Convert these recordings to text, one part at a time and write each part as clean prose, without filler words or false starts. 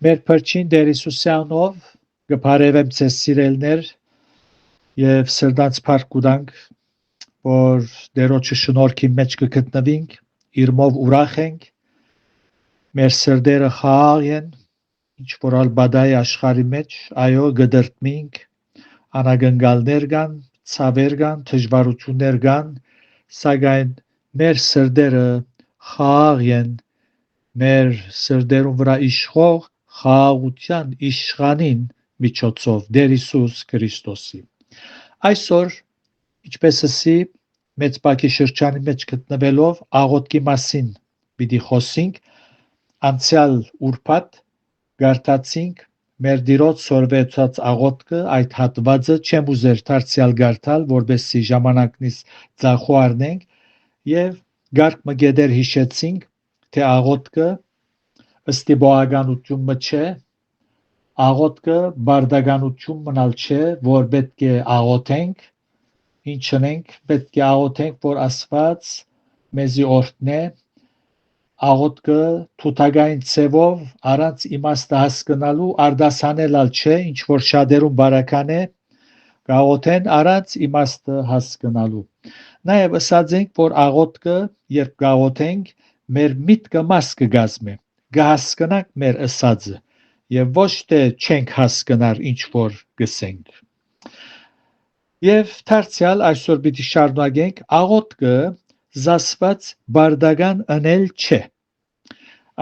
Մեր փրկին Տեր Հիսուսյանով գբարևեմ ցես սիրելներ եւ սրտանց փառք ունենք, որ Տերոջը շնորհքի մեջ կգտնվենք, իրմով ուրախ ենք, մեր սրտերը խաղաղ են, ինչ որ ալբադայի աշխարհի մեջ, այո, գդրտմինք, անագնգալներ կան, ցավեր կան, դժվարություններ կան, սակայն մեր սրտերը խաղաղ են, մեր սրտերուն վրա իշխող խաղաղության իշխանին միջոցով Տեր Հիսուս Քրիստոսի։ Այսօր, ինչպես ասի, մեծ բակի շրջանի մեջ գտնվելով աղոթքի մասին պիտի խոսենք, անցյալ ուրբաթ գարտացինք մեր Տիրոջ սորվեցած աղոթքը, այդ հատվածը չեմ ուզեր դարձյալ գարտալ, որբեսի ժամանակնից ծախու առնենք եւ գարկ մգեդեր հիշեցինք, թե աղոթքը ըստիբողականություն չէ, աղոթքը բարդականություն մնալ չէ, որ պետք է աղոթենք, ինչն ենք, պետք է աղոթենք, որ Աստված մեզի օրհնե, աղոթքը թութակային ցևով առանց իմաստը հասկանալու արդասանելալ չէ, ինչ որ շատերուն բարական է, գաղոթեն առանց իմաստը հասկանալու։ Նաև ասած ենք, որ աղոթքը, երբ գաղոթենք, մեր միտքը մաս կգազմի, կհասկանանք մեր ասածը եւ ոչ թե չենք հասկանար ինչ որ գսենք։ Եվ դարձյալ այսօր պիտի շարունակենք աղոթքը զասված բարդական անել չէ։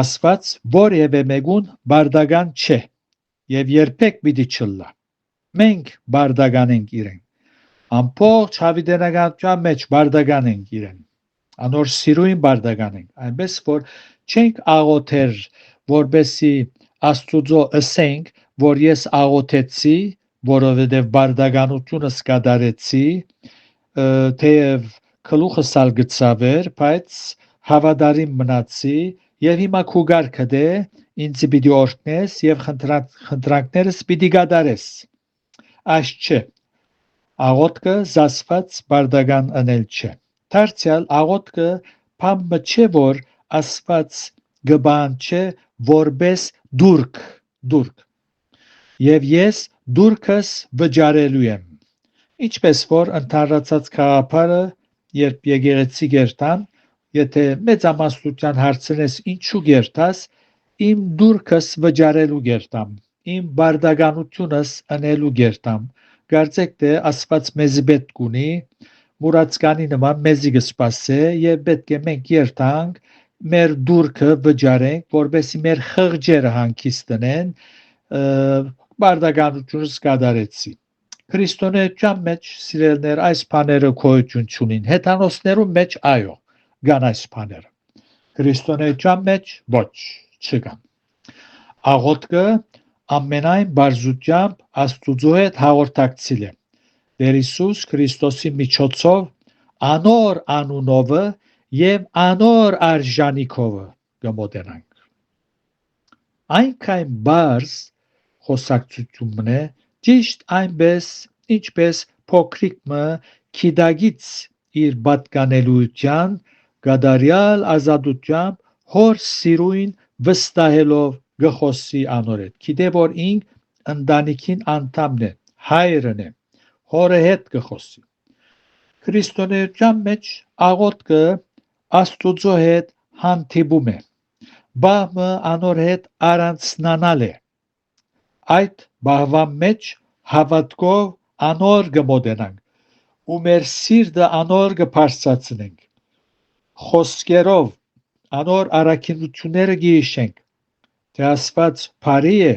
Աստված որևէ մեկուն բարդական չէ եւ երբեք պիտի չլա։ Մենք բարդական ենք իրեն։ Ամբողջ հավիտենականության մեջ բարդական ենք իրեն։ Անոր սիրույն բարդական ենք, այնպես որ չենք աղոթեր, որբեսի Աստուծո ասենք, որ ես աղոթեցի, որովհետև բարդականությունս կատարեցի, թեև գլուխս ալ գծավեր, բայց հավատարիմ մնացի եւ հիմա քու գարկը դե ինձ պիտի օրհնես եւ խնդրանքներս պիտի կատարես։ Այս չէ։ Աղոթքը զասված բարդական անել չէ։ Դարձյալ աղոթքը բամը չէ, որ Աստված գբանչե որպես դուրք։ Եվ ես դուրքս վճարելու եմ։ Ինչպես որ ընդհանրացած խաղապարը, երբ եկեղեցի գերտան, եթե մեծամասնության հարցնես ինչու գերտաս, իմ դուրքս վճարելու գերտամ, իմ բարդականությունս անելու գերտամ։ Կարծեք թե Աստված մեզ պետք ունի, մուրացկանի նման մեզի կսպասե եւ պետք է մենք երթանք, մեր դուրքը վճարենք, որովհետեւ մեր խղճերը հանգիստեն, բարդականությունս կատարեցի։ Քրիստոնեության մեջ սիրելներ այս բաները գոյություն չունին։ Հեթանոսներու մեջ այո, կան այս բաները։ Քրիստոնեության մեջ ոչ, չկան։ Աղոթքը ամենայն բարձությամբ Աստուծո հետ հաղորդակցիլ է։ Տեր Հիսուս Քրիստոսի միջոցով անոր անունովը եւ անոր արժանիքովը կմոտենանք։ Այնքան բարձ խոսակցությունն է, ճիշտ այնպես, ինչպես փոքրիկը քիդագից իր պատկանելիության գադարյալ ազատությամբ հոր սիրույն վստահելով գխոսի անոր հետ։ Գիտե որ ինք ընտանիքին անդամն է, հայրն է, հորը հետ գխոսի։ Քրիստոնեության մեջ աղոթքը Աստուծո հետ հանդիպում է, բահմը անոր հետ առանձնանալ է, այդ բահվան մեջ հավատքով անոր կմոտենանք ու մեր սիրտը անոր կբարձրացնենք, խոսքերով անոր առաքինությունները կհիշենք, թե Աստված բարի է,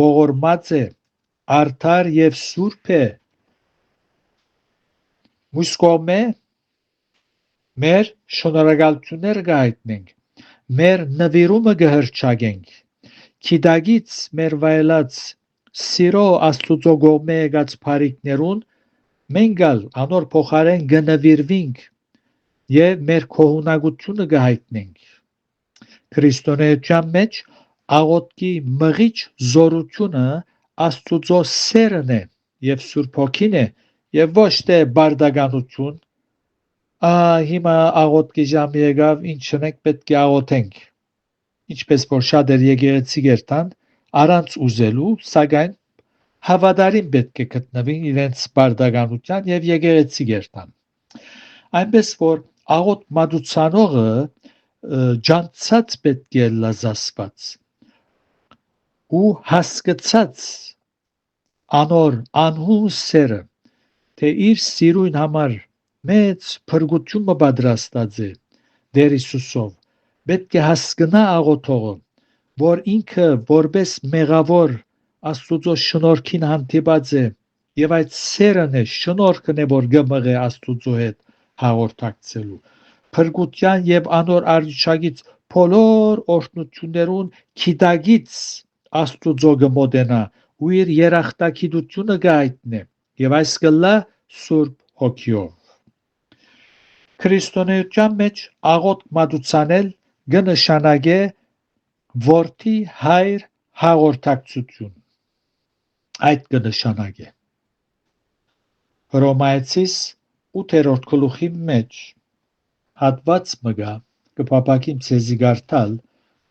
ողորմած է, արդար եւ սուրբ է, մյուս կողմէ մեր շնորհակալությունները կհայտնենք, մեր նվիրումը կհրճագենք, քիդագից մեր վայելած սիրո Աստուծո կողմէ եկած բարիքներուն մենք անոր փոխարեն կնվիրվենք եւ մեր քողունակությունը կհայտնենք։ Քրիստոնեության մեջ աղոթքի մղիչ զորությունը Աստուծո սերն է եւ Սուրբ Հոգին է եւ ոչ թե բարդականություն։ Հիմա աղոթքի ժամը եկավ, ինչ ունենք, պետք է աղոթենք։ Ինչպես որ շատեր եկեղեցի գերտան, առանց ուզելու, սակայն հավատարիմ պետք է գտնվին իրենց բարդականության եւ եկեղեցի գերտան։ Այնպես որ աղոտ մատուցանողը ջանցած պետք է լազասված ու հասկացած անոր անհուն սերը, թե իր սիրուն համար մեծ փրկությունը պատրաստած է Տեր Հիսուսով, պետք է հասկանա աղոթողը, որ ինքը որպես մեղավոր Աստուծո շնորհքին հանդիպած է եւ այդ սերն է, շնորհքն է, որ գմղ է Աստուծո հետ հաղորդակցելու փրկության եւ անոր արժանից բոլոր օրհնություններուն քիդագից Աստուծո գմոդենա ու իր երախտագիտությունը գայտնե եւ այս կլա Սուրբ Հոգիով քրիստոնեության մեջ աղոտ մատուցանել կնշանակե որդի հայր հաղորդակցություն այդ կնշանակե Հռոմայացիս 8-րդ գլուխի մեջ հատված մգա կփապակիմ ցեզի գարտալ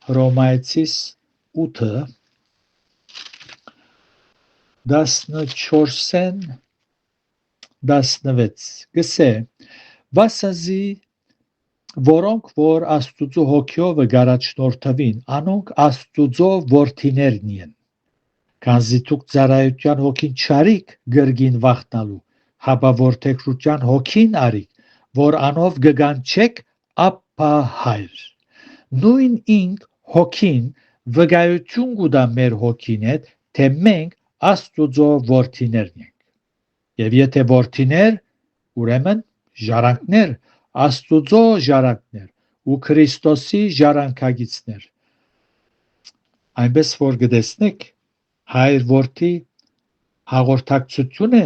Հռոմայացիս 8 14-ն 16 գսե վասազի որոնք որ Աստուծո հոգիով գարաչնորթվին անոնք Աստուծո որդիներն են Քանզի դուք ծառայության հոգին չարիք գրգին վախտալու հապա որդեգրության հոգին արիք որ անով գգանչեք ապա հայր նույն ինք հոգին վկայություն կուտա մեր հոգին հետ թե մենք Աստուծո որդիներն ենք եւ եթե որդիներ ուրեմն ժառանգներ Աստուծո ժառանգներ ու Քրիստոսի ժառանգագիցներ այնպես որ գտեսնեք հայր որդի հաղորդակցություն է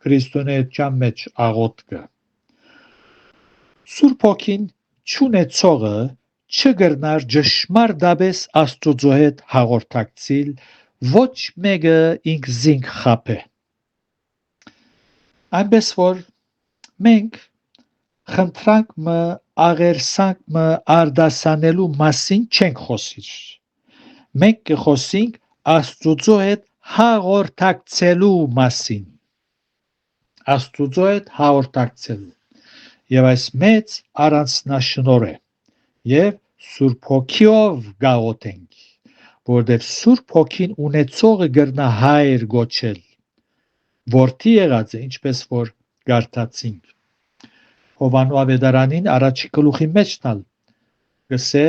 քրիստոնեության մեջ աղոթքը Սուրբ Հոգին չունեցողը չգրնար ճշմարտաբես Աստուծո հետ հաղորդակցիլ ոչ մեկը ինքզինք խափե այնպես որ մենք խնդրանք մը աղերսանք մը արդասանելու մասին չենք խոսիր մենք կխոսենք Աստուծո հետ հաղորդակցելու մասին Աստուծո հետ հաղորդակցելու եւ այս մեծ առանձնաշնորհ է եւ Սուրբ Հոգիով գաղութենք որտեղ Սուրբ Հոգին ունեցողը գրնա հայր գոչել որդի եղած է ինչպես որ գարտացինք Հովանու ավետարանին առաջի գլուխի մեջ տալ գսե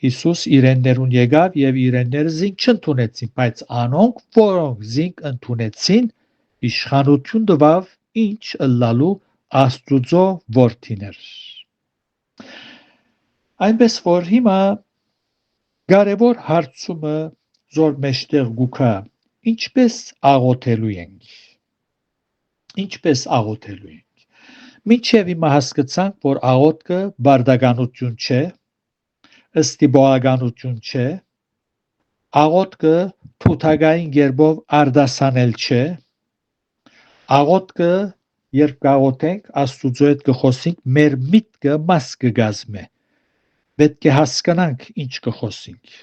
Հիսուս իրեններուն եկավ եւ իրենները զինք չընդունեցին բայց անոնք որոնք զինք ընդունեցին իշխանություն տվավ ինչ ըլլալու Աստուծո որդիներ այնպես որ հիմա կարևոր հարցումը զոր մեջտեղ գուքա ինչպես աղոթելու ենք մինչև հիմա հասկացանք որ աղոթքը բարդականություն չէ ըստիբողականություն չէ աղոթքը թութակային գերբով արդասանել չէ աղոթքը երբ գաղոթենք Աստուծո հետ կխոսենք մեր միտքը մաս կգազմե պետք է հասկանանք ինչ կխոսենք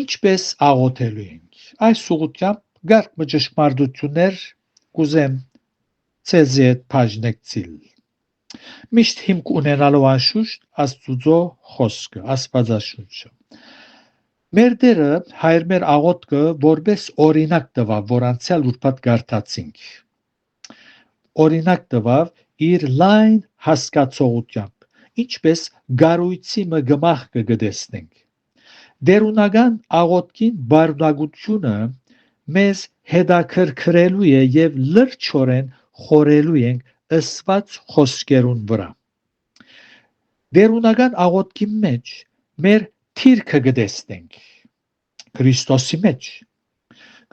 ինչպես աղոթելու ենք այս ուղղությամբ գարկ ճշմարտություններ կուզեմ ցեզի հետ բաժնեկցիլ միշտ հիմք ունենալով անշուշտ Աստուծո խոսքը Աստվածաշունչը մեր Տերը հայր մեր աղոթքը որպես օրինակ տվավ որ անցյալ ուրբաթ գարտացինք օրինակ տվավ իր լայն հասկացողությամբ ինչպես գարույցի մը գմախ կգտեսնենք դերունական աղոթքին բարդագությունը մեզ հետաքրքրելու է եւ լրջորեն խորելու ենք ըսված խոսքերուն վրա դերունական աղոթքի մեջ մեր թիրքը գտեսնենք Քրիստոսի մեջ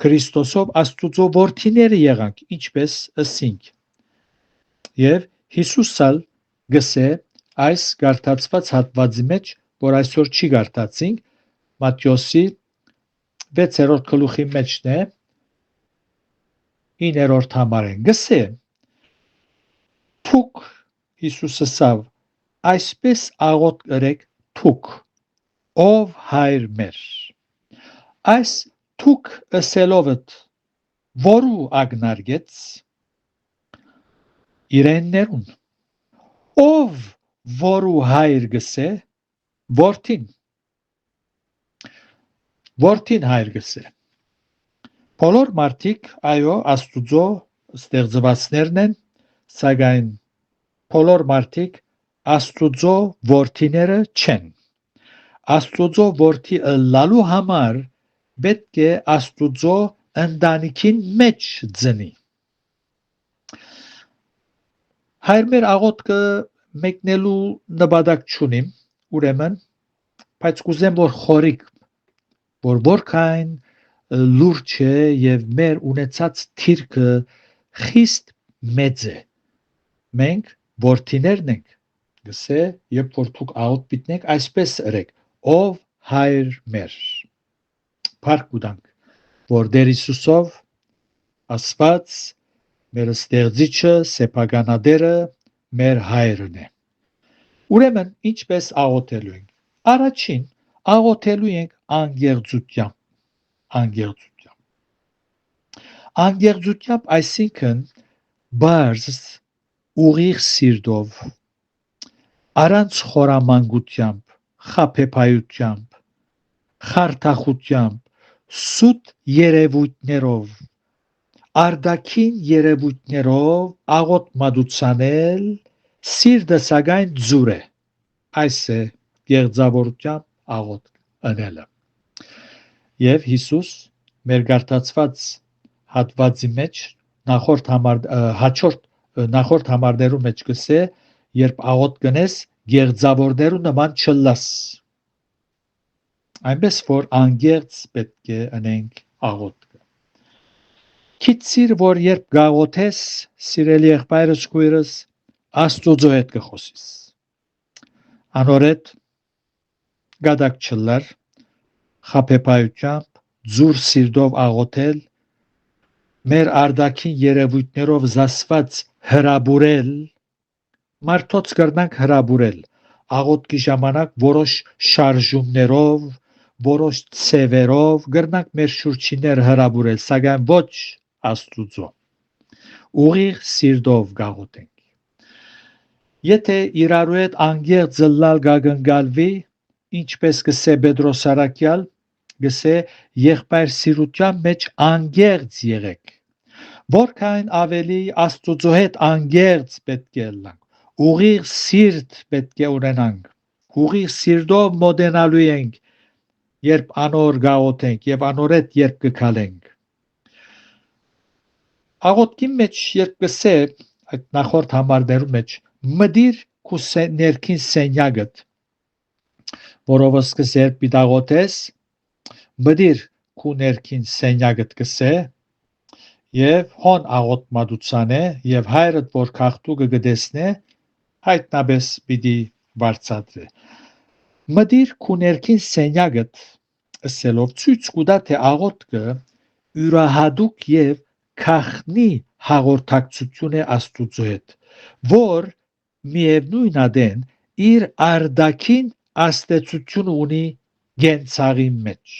Քրիստոսով Աստուծո որդիները եղանք ինչպես ըսինք եւ Հիսուսալ գսե այս գարտացված հատվածի մեջ որ այսօր չի գարտացինք Մատթեոսի 6-րդ գլուխի մեջն է 9-րդ համարեն գսե Թուք Հիսուսը սավ այսպես աղոթք ըրեք թուք ով հայր մեր Այս թուք ըսելովդ որու ագնարգեց իրեններուն ով որու հայր գսե որդին հայր գսե բոլոր մարդիկ այո Աստուծո ստեղծվածներն են սակայն բոլոր մարդիկ Աստուծո որդիները չեն Աստուծո որդի ըլլալու համար պետք է Աստուծո ընտանիքին մեջ ծնի հայր մեր աղոթքը մեկնելու նպատակ չունիմ ուրեմն բայց կուզեմ որ խորիկ որ որքան լուրջ է եւ մեր ունեցած թիրքը խիստ մեծ է մենք որդիներն ենք գսե երբ որ դուք աղոթ պիտնեք այսպես ըրեք ով հայր մեր փառք ուտանք որ Տեր Հիսուսով Աստված մեր ստեղծիչը սեփականատերը մեր հայրն է ուրեմն ինչպես աղոթելու ենք առաջին աղոթելու ենք անգեղծությամբ այսինքն բարձ ուղիղ սիրտով առանց խորամանկությամբ խաբեբայությամբ խարդախությամբ սուտ երևույթներով արդակին երևույթներով աղոթ մատուցանել սիրտը սակայն ձուր է այս է գեղձավորությամբ աղոթ անելը եւ Հիսուս մեր գարտացված հատվածի մեջ նախորդ համարներու մեջ կսե երբ աղոթ կնես գեղձավորներու նման չլաս այնպես որ անգեղծ պետք է անենք աղոթքը քիծիր որ երբ գաղոթես սիրելի եղբայրս քույրս Աստուծո հետ կխոսես անորդ գադակ չլար խաբեբայությամբ ձուր սիրտով աղոթել մեր արդակին երևույթներով զասված հրաբուրել մարդոց կրնանք հրաբուրել աղոթքի ժամանակ որոշ շարժումներով որոշ ցևերով կրնանք մեր շուրջիներ հրաբուրել սակայն ոչ Աստուծո ուղիղ սիրտով գաղոթենք եթե իրարու հետ անգեղծ լալ գագնգալվի ինչպես կսե Պետրոս Արաքյալ գսե եղբայր սիրության մեջ անգեղծ եղեք որքան ավելի Աստուծո հետ անգեղծ պետք է լանք ուղիղ սիրտ պետք է ունենանք ուղիղ սիրտով մոտենալու ենք երբ անոր գաղոթենք եւ անոր հետ երբ կքալենք աղոթքի մեջ երբ կսե այդ նախորդ համարներու մեջ մդիր քու ներքին սենյակդ որովս կսե երբ պիտաղոթես մդիր քու ներքին սենյակդ կսե եւ հոն աղոթ մատուցանե եւ հայրդ որ քաղտուկը գտեսնե հայտնաբես պիտի վարծատրե մդիր քու ներքին սենյակդ ըսելով ցույց կուտա թե աղոթքը յուրահատուկ եւ քախնի հաղորդակցություն է Աստուծո հետ որ միևնույն ադեն իր արդակին աստեցություն ունի գենցաղի մեջ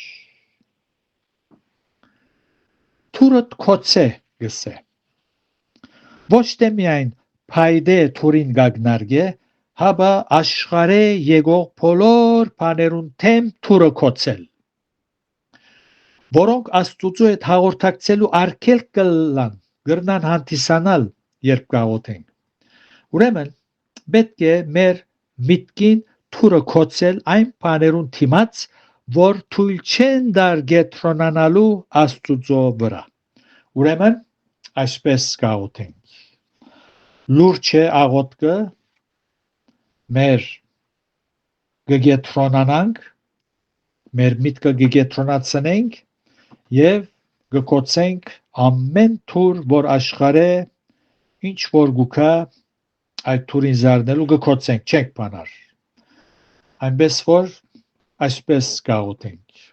թուրդ կոցե գսե ոչ թե միայն փայդե թուրին գագնարգե հաբա աշխարհե եկող բոլոր բաներուն թեմ թուրը կոցել որոնք Աստուծո հետ հաղորդակցելու արգելք կլան գրնան հանդիսանալ երբ գաղոթենք ուրեմն պետք է մեր միտքին թուրը կոցել այն բաներուն թիմաց որ թույլ չեն դար գետրոնանալու Աստուծո վրա ուրեմն այսպես գաղոթենք լուրջ է աղոթքը մեր գետրոնանանք մեր միտքը գետրոնացնենք եւ գկոցենք ամեն թուր որ աշխարհե ինչ որ գուքա այդ թուրին զարնելու գկոցենք չենք բանար այնպես որ այսպես գաղոթենք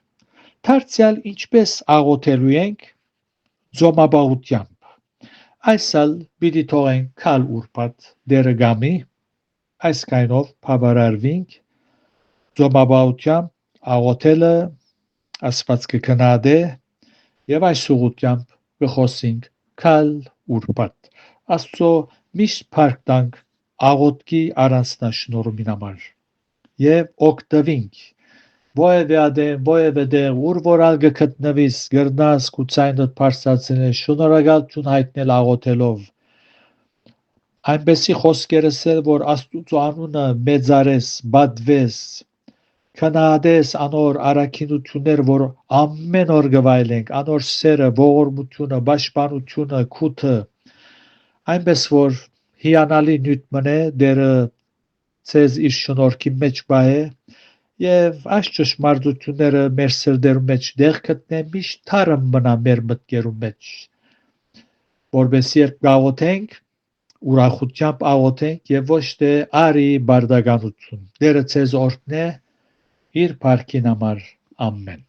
դարձյալ ինչպես աղոթելու ենք ձոմաբաղությամբ այսալ պիտի թողենք քալ ուրբաթ դերը գամի այս կայնով բավարարվինք ձոմաբաղությամբ աղոթելը Աստված կգնահատե եւ այս ուղղությամբ կխոսենք քալ ուրբաթ Աստծո միշտ փառք տանք աղոթքի առանձնաշնորհումին համար եւ օգտվենք Voie vedere ուր որ ալ գտնվիս գրնաս կուցայնդ բարձրացնել շնորհակալություն հայտնել աղոթելով այնպեսի խոսքերս էլ որ Աստծո անունը մեծարես բադվես քնահատես անոր առաքինություններ որ ամեն օր գվայելենք անոր սերը ողորմությունը պաշտպանությունը քութը այնպես որ հիանալի նյութ մնե դերը ցեզ իր շնորհքի մեջ բահե Եվ այս ճշմարտությունները մեր սրտերում մեջ դեղ գտնեն միշտ թարմ մնա մեր մտքերում մեջ որովհետեւ երբ գաղութենք ուրախությամբ աղոթենք եւ ոչ թե արի բարդականություն դերը ցեզ օրհնե իր փառքին համար ամեն